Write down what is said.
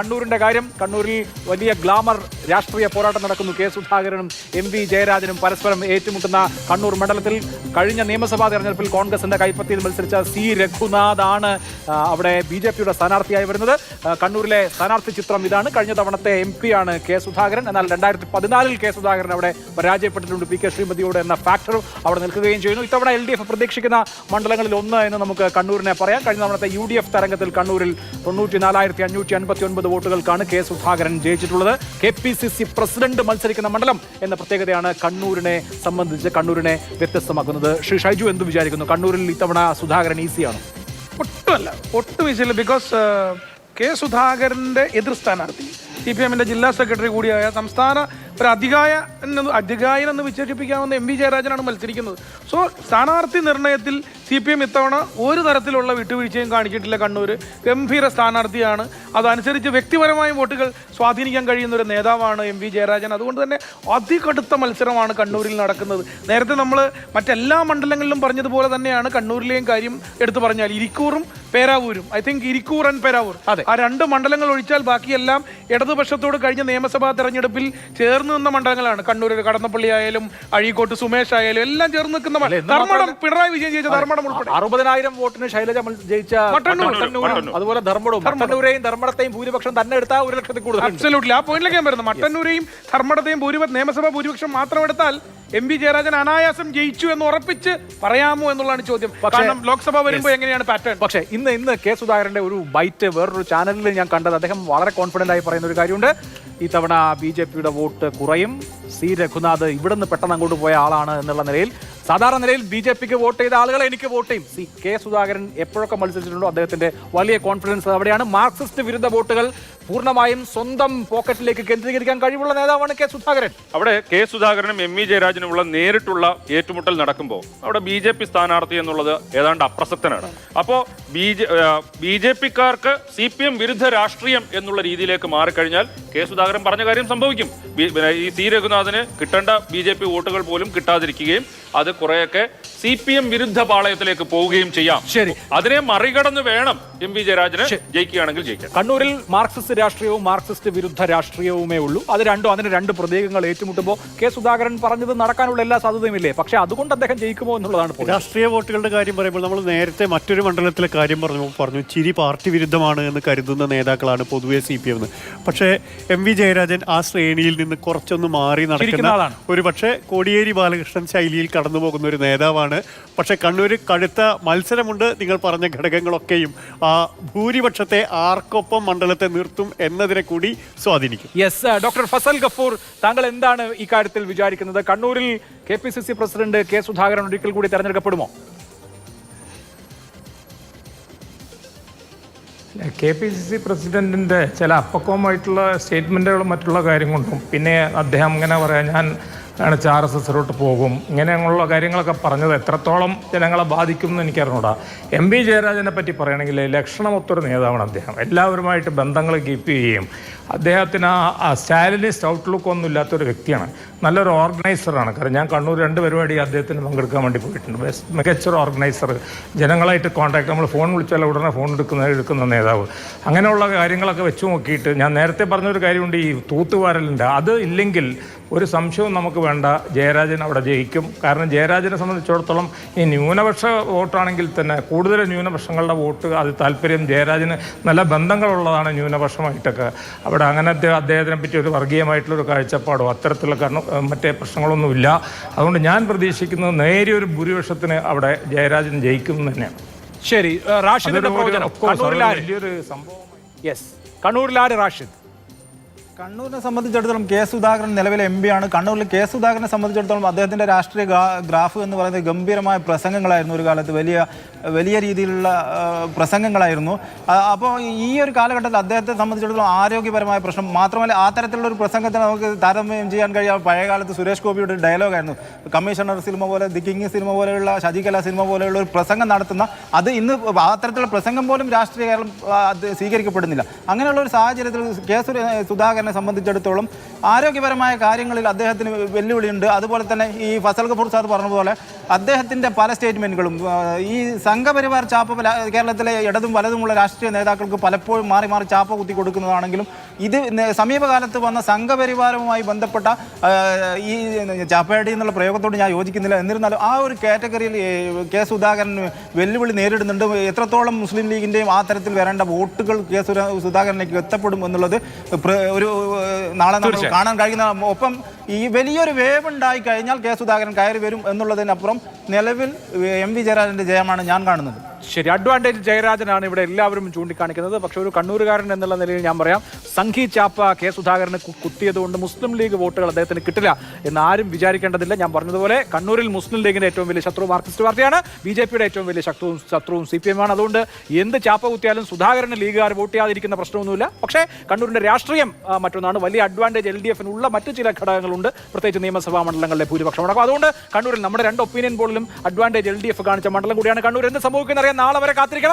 കണ്ണൂരിന്റെ കാര്യം, കണ്ണൂരിൽ വലിയ ഗ്ലാമർ രാഷ്ട്രീയ പോരാട്ടം നടക്കുന്നു. കെ സുധാകരനും MV ജയരാജനും പരസ്പരം ഏറ്റുമുട്ടുന്ന കണ്ണൂർ മണ്ഡലത്തിൽ കഴിഞ്ഞ നിയമസഭാ തെരഞ്ഞെടുപ്പിൽ കോൺഗ്രസിന്റെ കൈപ്പത്തിയിൽ മത്സരിച്ച C രഘുനാഥ് ആണ് അവിടെ BJPയുടെ സ്ഥാനാർത്ഥിയായി വരുന്നത്. കണ്ണൂരിലെ സ്ഥാനാർത്ഥി ചിത്രം ഇതാണ്. കഴിഞ്ഞ തവണത്തെ MP ആണ് കെ സുധാകരൻ. എന്നാൽ 2014 കെ സുധാകരൻ അവിടെ പരാജയപ്പെട്ടിട്ടുണ്ട് PK ശ്രീമതിയോട് എന്ന ഫാക്ടർ അവിടെ നിൽക്കുകയും ചെയ്യുന്നു. ഇത്തവണ LDF പ്രതീക്ഷിക്കുന്ന മണ്ഡലങ്ങളിൽ ഒന്ന് എന്ന് നമുക്ക് കണ്ണൂരിനെ പറയാം. കഴിഞ്ഞ തവണത്തെ UDF തരംഗത്തിൽ കണ്ണൂരിൽ 94,559 വോട്ടുകൾക്കാണ് കെ സുധാകരൻ ജയിച്ചിട്ടുള്ളത്. KPCC പ്രസിഡന്റ് മത്സരിക്കുന്ന മണ്ഡലം എന്ന പ്രത്യേകതയാണ് കണ്ണൂരിനെ സംബന്ധിച്ച് കണ്ണൂരിനെ വ്യത്യസ്തമാക്കുന്നത്. ശ്രീ ഷൈജു എന്ത് വിചാരിക്കുന്നു? കണ്ണൂരിൽ ഇത്തവണ സുധാകരൻ ഈസിയാണ്? ഒട്ടും ഈസിയല്ല. ബിക്കോസ് കെ സുധാകരന്റെ എതിർ സ്ഥാനാർത്ഥി CPM-ന്റെ ജില്ലാ സെക്രട്ടറി കൂടിയായ സംസ്ഥാന ഒരു അധികായൻ എന്ന് വിശേഷിപ്പിക്കാവുന്ന MV ജയരാജനാണ് മത്സരിക്കുന്നത്. സോ സ്ഥാനാർത്ഥി നിർണയത്തിൽ CPM ഇത്തവണ ഒരു തരത്തിലുള്ള വിട്ടുവീഴ്ചയും കാണിച്ചിട്ടില്ല. കണ്ണൂർ ഗംഭീര സ്ഥാനാർത്ഥിയാണ്. അതനുസരിച്ച് വ്യക്തിപരമായ വോട്ടുകൾ സ്വാധീനിക്കാൻ കഴിയുന്ന ഒരു നേതാവാണ് MV ജയരാജൻ. അതുകൊണ്ട് തന്നെ അതികടുത്ത മത്സരമാണ് കണ്ണൂരിൽ നടക്കുന്നത്. നേരത്തെ നമ്മൾ മറ്റെല്ലാ മണ്ഡലങ്ങളിലും പറഞ്ഞതുപോലെ തന്നെയാണ് കണ്ണൂരിലെയും കാര്യം എടുത്തു പറഞ്ഞാൽ ഇരിക്കൂറും പേരാവൂരും. I think Irikkur and Peravoor, ആ രണ്ട് മണ്ഡലങ്ങൾ ഒഴിച്ചാൽ ബാക്കിയെല്ലാം ഇടതുപക്ഷത്തോട് കഴിഞ്ഞ നിയമസഭാ തെരഞ്ഞെടുപ്പിൽ ചേർന്ന് നിന്ന മണ്ഡലങ്ങളാണ്. കണ്ണൂർ കടന്നപ്പള്ളി ആയാലും അഴീക്കോട്ട് സുമേഷ് ആയാലും എല്ലാം ചേർന്ന് നിൽക്കുന്ന ധർമ്മടം, പിണറായി വിജയൻ ജയിച്ച ധർമ്മടം ഉൾപ്പെടെ 60,000 വോട്ടിന് ശൈലജ ജയിച്ച മട്ടന്നൂർ, അതുപോലെ ധർമ്മടവും ധർമ്മടത്തെയും ഭൂരിപക്ഷം തന്നെ എടുത്താൽ 1,00,000 കൂടുതൽ. അബ്സല്യൂട്ട്ലി ആ പോയിന്റിലേക്ക് ഞാൻ വരുന്നത്. മട്ടന്നൂരെയും ധർമ്മടത്തെയും നിയമസഭാ ഭൂരിപക്ഷം മാത്രം എടുത്താൽ MV ജയരാജൻ അനായാസം ജയിച്ചു എന്ന് ഉറപ്പിച്ച് പറയാമോ എന്നുള്ളതാണ് ചോദ്യം. കാരണം ലോക്സഭ വരുമ്പോൾ എങ്ങനെയാണ് പാറ്റേൺ? പക്ഷേ ഇന്ന് കെ സുധാകരന്റെ ഒരു ബൈറ്റ് വേറൊരു ചാനലിൽ ഞാൻ കണ്ടത്. അദ്ദേഹം വളരെ കോൺഫിഡന്റ് ആയി പറയുന്ന ഒരു കാര്യമുണ്ട്. ഇത്തവണ BJPയുടെ വോട്ട് കുറയും. C രഘുനാഥ് ഇവിടുന്ന് പെട്ടെന്ന് അങ്ങോട്ട് പോയ ആളാണ് എന്നുള്ള നിലയിൽ, സാധാരണ നിലയിൽ BJPക്ക് വോട്ട് ചെയ്ത ആളുകളെ എനിക്ക് വോട്ട് ചെയ്യും. കെ സുധാകരൻ എപ്പോഴൊക്കെ മത്സരിച്ചിട്ടുണ്ടോ അദ്ദേഹത്തിന്റെ വലിയ കോൺഫിഡൻസ് അവിടെയാണ്. മാർക്സിസ്റ്റ് വിരുദ്ധ വോട്ടുകൾ പൂർണ്ണമായും സ്വന്തം പോക്കറ്റിലേക്ക് കേന്ദ്രീകരിക്കാൻ കഴിവുള്ള നേതാവാണ് കെ സുധാകരൻ. അവിടെ കെ സുധാകരനും MV ജയരാജനുമുള്ള നേരിട്ടുള്ള ഏറ്റുമുട്ടൽ നടക്കുമ്പോൾ അവിടെ BJP സ്ഥാനാർത്ഥി എന്നുള്ളത് ഏതാണ്ട് അപ്രസക്തനാണ്. അപ്പോൾ BJPക്കാർക്ക് CPM വിരുദ്ധ രാഷ്ട്രീയം എന്നുള്ള രീതിയിലേക്ക് മാറിക്കഴിഞ്ഞാൽ കെ സുധാകരൻ പറഞ്ഞ കാര്യം സംഭവിക്കും. ഈ C രഘുനാഥിന് കിട്ടേണ്ട BJP വോട്ടുകൾ പോലും കിട്ടാതിരിക്കുകയും അത് കുറെയൊക്കെ CPM വിരുദ്ധ പാളയത്തിലേക്ക് പോവുകയും ചെയ്യാം. ശരി, അതിനെ മറികടന്ന് വേണം MV ജയരാജന് ജയിക്കുകയാണെങ്കിൽ ജയിക്കാം. കണ്ണൂരിൽ മാർക്സിസ്റ്റ് രാഷ്ട്രീയവും മാർക്സിസ്റ്റ് വിരുദ്ധ രാഷ്ട്രീയവുമേ ഉള്ളൂ. അതിന് രണ്ട് പ്രതീകങ്ങൾ ഏറ്റുമുട്ടുമ്പോൾ കെ സുധാകരൻ പറഞ്ഞത് നടക്കാനുള്ള എല്ലാ സാധ്യതയുമില്ലേ? പക്ഷെ അതുകൊണ്ട് അദ്ദേഹം ജയിക്കുമോ എന്നുള്ളതാണ്. രാഷ്ട്രീയ വോട്ടുകളുടെ കാര്യം പറയുമ്പോൾ നമ്മൾ നേരത്തെ മറ്റൊരു മണ്ഡലത്തിലെ കാര്യം പറഞ്ഞു ചിരി പാർട്ടി വിരുദ്ധമാണ് എന്ന് കരുതുന്ന നേതാക്കളാണ് പൊതുവെ CPM എന്ന്. പക്ഷേ MV ജയരാജൻ ആ ശ്രേണിയിൽ നിന്ന് കുറച്ചൊന്ന് മാറി നടക്കുന്ന ഒരു പക്ഷേ കോടിയേരി ബാലകൃഷ്ണൻ ശൈലിയിൽ കടന്നു പോകുന്ന ഒരു നേതാവാണ്. പക്ഷെ കണ്ണൂർ കടുത്ത മത്സരമുണ്ട്. നിങ്ങൾ പറഞ്ഞ ഘടകങ്ങളൊക്കെയും ആ ഭൂരിപക്ഷത്തെ ആർക്കൊപ്പം മണ്ഡലത്തെ നിർത്തും എന്നതിനെ കൂടി സ്വാധീനിക്കും. യെസ്, ഡോക്ടർ ഫസൽ ഗഫൂർ, താങ്കൾ എന്താണ് ഈ കാര്യത്തിൽ വിചാരിക്കുന്നത്? കണ്ണൂരിൽ KPCC പ്രസിഡന്റ് കെ സുധാകരൻ ഒരിക്കൽ കൂടി തെരഞ്ഞെടുക്കപ്പെടുമോ? KPCC പ്രസിഡന്റിന്റെ ചില അപ്പക്കവുമായിട്ടുള്ള സ്റ്റേറ്റ്മെന്റുകളും മറ്റുള്ള കാര്യം കൊണ്ടും പിന്നെ അദ്ദേഹം ഇങ്ങനെ പറയാം ഞാൻ RSSലോട്ട് പോകും, ഇങ്ങനെയുള്ള കാര്യങ്ങളൊക്കെ പറഞ്ഞത് എത്രത്തോളം ജനങ്ങളെ ബാധിക്കും എന്ന് എനിക്കറിഞ്ഞൂടാ. MV ജയരാജനെ പറ്റി പറയുകയാണെങ്കിൽ ലക്ഷണമൊത്തൊരു നേതാവാണ് അദ്ദേഹം. എല്ലാവരുമായിട്ട് ബന്ധങ്ങൾ കീപ്പ് ചെയ്യുകയും അദ്ദേഹത്തിന് ആ സ്റ്റാലിനിസ്റ്റ് ഔട്ട്ലുക്ക് ഒന്നും ഇല്ലാത്തൊരു വ്യക്തിയാണ്. നല്ലൊരു ഓർഗനൈസറാണ്. കാരണം ഞാൻ കണ്ണൂർ 2 പരിപാടി അദ്ദേഹത്തിന് പങ്കെടുക്കാൻ വേണ്ടി പോയിട്ടുണ്ട്. മികച്ചൊരു ഓർഗനൈസർ, ജനങ്ങളായിട്ട് കോൺടാക്ട്, നമ്മൾ ഫോൺ വിളിച്ചാൽ ഉടനെ ഫോൺ എടുക്കുന്ന നേതാവ്. അങ്ങനെയുള്ള കാര്യങ്ങളൊക്കെ വെച്ച് നോക്കിയിട്ട് ഞാൻ നേരത്തെ പറഞ്ഞൊരു കാര്യമുണ്ട്, ഈ തൂത്തുവാരലുണ്ട്. അത് ഇല്ലെങ്കിൽ ഒരു സംശയവും നമുക്ക് വേണ്ട, ജയരാജൻ അവിടെ ജയിക്കും. കാരണം ജയരാജനെ സംബന്ധിച്ചിടത്തോളം ഈ ന്യൂനപക്ഷ വോട്ടാണെങ്കിൽ തന്നെ കൂടുതൽ ന്യൂനപക്ഷങ്ങളുടെ വോട്ട് അത് താല്പര്യം ജയരാജന് നല്ല ബന്ധങ്ങളുള്ളതാണ് ന്യൂനപക്ഷമായിട്ടൊക്കെ. അവിടെ അങ്ങനത്തെ അദ്ദേഹത്തിനെ പറ്റി ഒരു വർഗീയമായിട്ടുള്ളൊരു കാഴ്ചപ്പാടോ അത്തരത്തിലുള്ള മറ്റേ പ്രശ്നങ്ങളൊന്നുമില്ല. അതുകൊണ്ട് ഞാൻ പ്രതീക്ഷിക്കുന്നത് നേരിയൊരു ഭൂരിപക്ഷത്തിന് അവിടെ ജയരാജൻ ജയിക്കും തന്നെയാണ്. ശരി, റാഷിദിന്റെ വലിയൊരു സംഭവം. യെസ്, കണ്ണൂരിൽ ആര് റാഷിദ്? കണ്ണൂരിനെ സംബന്ധിച്ചിടത്തോളം കെ സുധാകരൻ നിലവിലെ MP ആണ്. കണ്ണൂരിൽ കെ സുധാകരനെ സംബന്ധിച്ചിടത്തോളം അദ്ദേഹത്തിൻ്റെ രാഷ്ട്രീയ ഗ്രാഫ് എന്ന് പറയുന്നത് ഗംഭീരമായ പ്രസംഗങ്ങളായിരുന്നു. ഒരു കാലത്ത് വലിയ രീതിയിലുള്ള പ്രസംഗങ്ങളായിരുന്നു. അപ്പോൾ ഈ ഒരു കാലഘട്ടത്തിൽ അദ്ദേഹത്തെ സംബന്ധിച്ചിടത്തോളം ആരോഗ്യപരമായ പ്രശ്നം മാത്രമല്ല, ആ തരത്തിലുള്ള ഒരു പ്രസംഗത്തിന് നമുക്ക് താരതമ്യം ചെയ്യാൻ കഴിയാം പഴയ കാലത്ത് സുരേഷ് ഗോപിയുടെ ഒരു ഡയലോഗായിരുന്നു. കമ്മീഷണർ സിനിമ പോലെ, ദി കിങ് സിനിമ പോലെയുള്ള, ശശികല സിനിമ പോലെയുള്ള ഒരു പ്രസംഗം നടത്തുന്ന അത് ഇന്ന് ആ തരത്തിലുള്ള പ്രസംഗം പോലും രാഷ്ട്രീയ കേരളം സ്വീകരിക്കപ്പെടുന്നില്ല. അങ്ങനെയുള്ള ഒരു സാഹചര്യത്തിൽ കെ സുധാകരൻ സംബന്ധിച്ചിടത്തോളം ആരോഗ്യപരമായ കാര്യങ്ങളിൽ അദ്ദേഹത്തിന് വെല്ലുവിളിയുണ്ട്. അതുപോലെ തന്നെ ഈ ഫസൽ ഗഫൂർ സാർ പറഞ്ഞതുപോലെ അദ്ദേഹത്തിൻ്റെ പല സ്റ്റേറ്റ്മെൻറ്റുകളും ഈ സംഘപരിവാർ ചാപ്പ കേരളത്തിലെ ഇടതും വലതുമുള്ള രാഷ്ട്രീയ നേതാക്കൾക്ക് പലപ്പോഴും മാറി മാറി ചാപ്പ കുത്തി കൊടുക്കുന്നതാണെങ്കിലും ഇത് സമീപകാലത്ത് വന്ന സംഘപരിവാരവുമായി ബന്ധപ്പെട്ട ഈ ചാപ്പയടി എന്നുള്ള പ്രയോഗത്തോട് ഞാൻ യോജിക്കുന്നില്ല. എന്നിരുന്നാലും ആ ഒരു കാറ്റഗറിയിൽ കെ സുധാകരൻ വെല്ലുവിളി നേരിടുന്നുണ്ട്. എത്രത്തോളം മുസ്ലിം ലീഗിൻ്റെയും ആ തരത്തിൽ വരേണ്ട വോട്ടുകൾ കെ സുധാകരനിലേക്ക് എത്തപ്പെടും എന്നുള്ളത് ഒരു നാളെ നമ്മൾ കാണാൻ കഴിയുന്ന. ഒപ്പം ഈ വലിയൊരു വേവ് ഉണ്ടായി കഴിഞ്ഞാൽ കെ സുധാകരൻ കയറി വരും എന്നുള്ളതിനപ്പുറം നിലവിൽ എം വി ജയരാജൻ്റെ ജയമാണ് ഞാൻ കാണുന്നത്. ശരി, അഡ്വാൻറ്റേജ് ജയരാജനാണ് ഇവിടെ എല്ലാവരും ചൂണ്ടിക്കാണിക്കുന്നത്. പക്ഷെ ഒരു കണ്ണൂരുകാരൻ എന്നുള്ള നിലയിൽ ഞാൻ പറയാം, സംഘി ചാപ്പ കെ സുധാകരന് കുത്തിയതുകൊണ്ട് മുസ്ലിം ലീഗ് വോട്ടുകൾ അദ്ദേഹത്തിന് കിട്ടില്ല എന്ന് ആരും വിചാരിക്കേണ്ടതില്ല. ഞാൻ പറഞ്ഞതുപോലെ കണ്ണൂരിൽ മുസ്ലിം ലീഗിന്റെ ഏറ്റവും വലിയ ശത്രു മാർക്സിസ്റ്റ് പാർട്ടിയാണ്, BJP-യുടെ ഏറ്റവും വലിയ ശത്രുവും CPM ആണ്. അതുകൊണ്ട് എന്ത് ചാപ്പ കുത്തിയാലും സുധാകരന് ലീഗുകാർ വോട്ട് ചെയ്യാതിരിക്കുന്ന പ്രശ്നമൊന്നുമില്ല. പക്ഷേ കണ്ണൂരിന്റെ രാഷ്ട്രീയം മറ്റൊന്നാണ്. വലിയ അഡ്വാൻറ്റേജ് LDF-നുള്ള മറ്റു ചില ഘടകങ്ങളുണ്ട്, പ്രത്യേകിച്ച് നിയമസഭാ മണ്ഡലങ്ങളിലെ ഭൂരിപക്ഷം അടക്കം. അതുകൊണ്ട് കണ്ണൂരിൽ നമ്മുടെ 2 ഒപ്പീനിയൻ പോളിലും അഡ്വാൻറ്റേജ് LDF കാണിച്ച മണ്ഡലം കൂടിയാണ് കണ്ണൂർ. എന്ത് സംഭവിക്കുന്നറിയാൻ നാളെ വരെ കാത്തിരിക്കണം.